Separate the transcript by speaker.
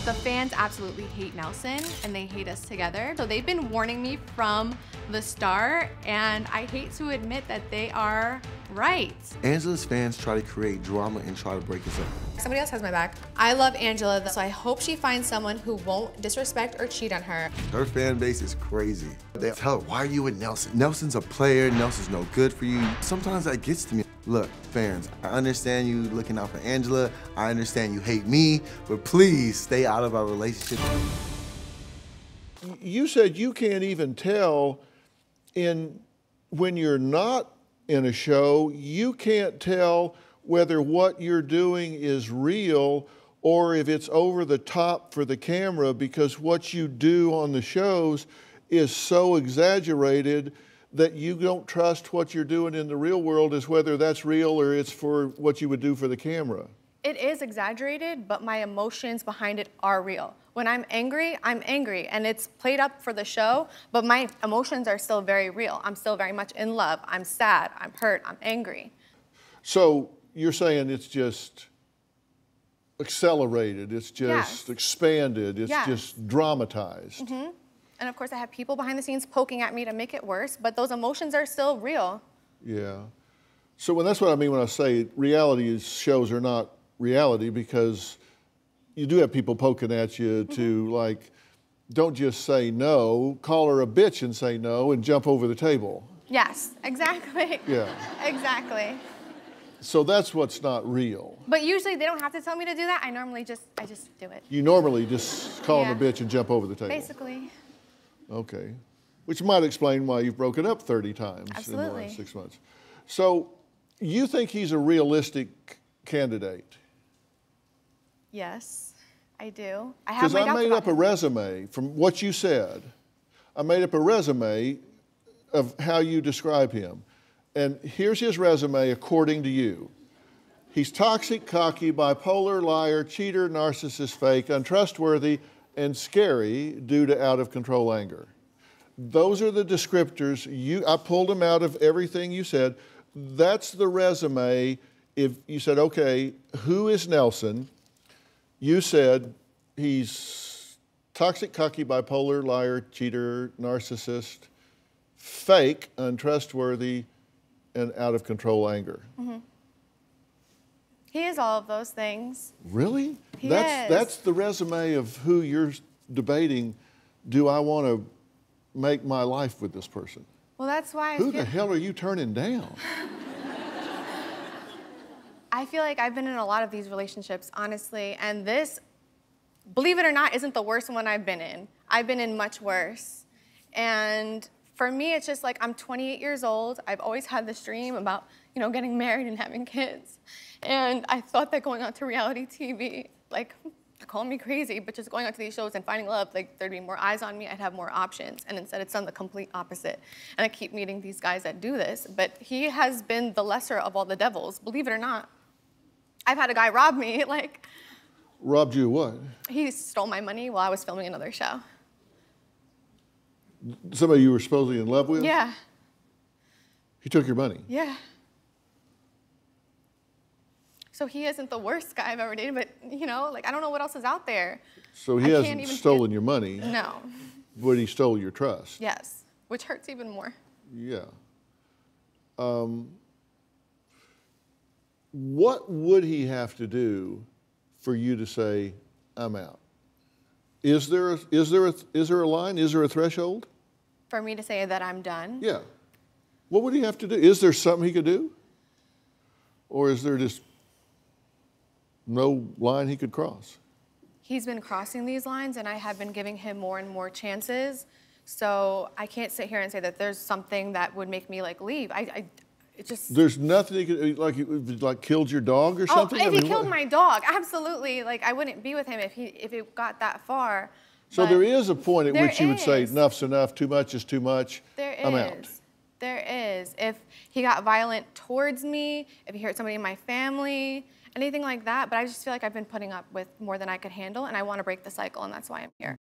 Speaker 1: The fans absolutely hate Nelson, and they hate us together. So they've been warning me from the start, and I hate to admit that they are right.
Speaker 2: Angela's fans try to create drama and try to break us up.
Speaker 3: Somebody else has my back. I love Angela, so I hope she finds someone who won't disrespect or cheat on her.
Speaker 2: Her fan base is crazy. They tell her, why are you with Nelson? Nelson's a player, Nelson's no good for you. Sometimes that gets to me. Look, fans, I understand you looking out for Angela. I understand you hate me, but please stay out of our relationship.
Speaker 4: You said you can't even tell when you're not in a show, you can't tell whether what you're doing is real or if it's over the top for the camera, because what you do on the shows is so exaggerated that you don't trust what you're doing in the real world as whether that's real or it's for what you would do for the camera.
Speaker 1: It is exaggerated, but my emotions behind it are real. When I'm angry, and it's played up for the show, but my emotions are still very real. I'm still very much in love. I'm sad, I'm hurt, I'm angry.
Speaker 4: So you're saying it's just accelerated, it's just expanded, it's just dramatized.
Speaker 1: Mm-hmm. And of course, I have people behind the scenes poking at me to make it worse, but those emotions are still real.
Speaker 4: Yeah. So that's what I mean when I say reality shows are not reality, because you do have people poking at you to, like, don't just say no, call her a bitch and say no and jump over the table.
Speaker 1: Yes, exactly.
Speaker 4: Yeah.
Speaker 1: Exactly.
Speaker 4: So that's what's not real.
Speaker 1: But usually they don't have to tell me to do that. I just do it.
Speaker 4: You normally just call them a bitch and jump over the table.
Speaker 1: Basically.
Speaker 4: Okay. Which might explain why you've broken up 30 times in the last 6 months. So you think he's a realistic candidate?
Speaker 1: Yes, I do. I have my doubts about him.
Speaker 4: Because I made up a resume from what you said. I made up a resume of how you describe him. And here's his resume according to you. He's toxic, cocky, bipolar, liar, cheater, narcissist, fake, untrustworthy, and scary due to out-of-control anger. Those are the descriptors. I pulled them out of everything you said. That's the resume. If you said, okay, who is Nelson? You said he's toxic, cocky, bipolar, liar, cheater, narcissist, fake, untrustworthy, and out-of-control anger.
Speaker 1: Mm-hmm. He is all of those things.
Speaker 4: Really?
Speaker 1: He is.
Speaker 4: That's the resume of who you're debating. Do I want to make my life with this person?
Speaker 1: Well, that's why
Speaker 4: Who the hell are you turning down?
Speaker 1: I feel like I've been in a lot of these relationships, honestly, and this, believe it or not, isn't the worst one I've been in. I've been in much worse. And for me, it's just like, I'm 28 years old. I've always had this dream about, getting married and having kids. And I thought that going on to reality TV, like, call me crazy, but just going onto these shows and finding love, like, there'd be more eyes on me, I'd have more options. And instead, it's done the complete opposite. And I keep meeting these guys that do this, but he has been the lesser of all the devils, believe it or not. I've had a guy rob me, like.
Speaker 4: Robbed you what?
Speaker 1: He stole my money while I was filming another show.
Speaker 4: Somebody you were supposedly in love with?
Speaker 1: Yeah.
Speaker 4: He took your money?
Speaker 1: Yeah. So he isn't the worst guy I've ever dated, but, I don't know what else is out there.
Speaker 4: So he hasn't stolen your money?
Speaker 1: No.
Speaker 4: But he stole your trust?
Speaker 1: Yes, which hurts even more.
Speaker 4: Yeah. What would he have to do for you to say, I'm out? Is there a line? Is there a threshold?
Speaker 1: For me to say that I'm done?
Speaker 4: Yeah. What would he have to do? Is there something he could do? Or is there just no line he could cross?
Speaker 1: He's been crossing these lines, and I have been giving him more and more chances. So I can't sit here and say that there's something that would make me leave. It just.
Speaker 4: There's nothing he could, like killed your dog or something?
Speaker 1: Oh, if he killed my dog, absolutely. I wouldn't be with him if it got that far.
Speaker 4: So there is a point at which you would say, enough's enough, too much is too much, I'm out.
Speaker 1: There is. If he got violent towards me, if he hurt somebody in my family, anything like that. But I just feel like I've been putting up with more than I could handle, and I want to break the cycle, and that's why I'm here.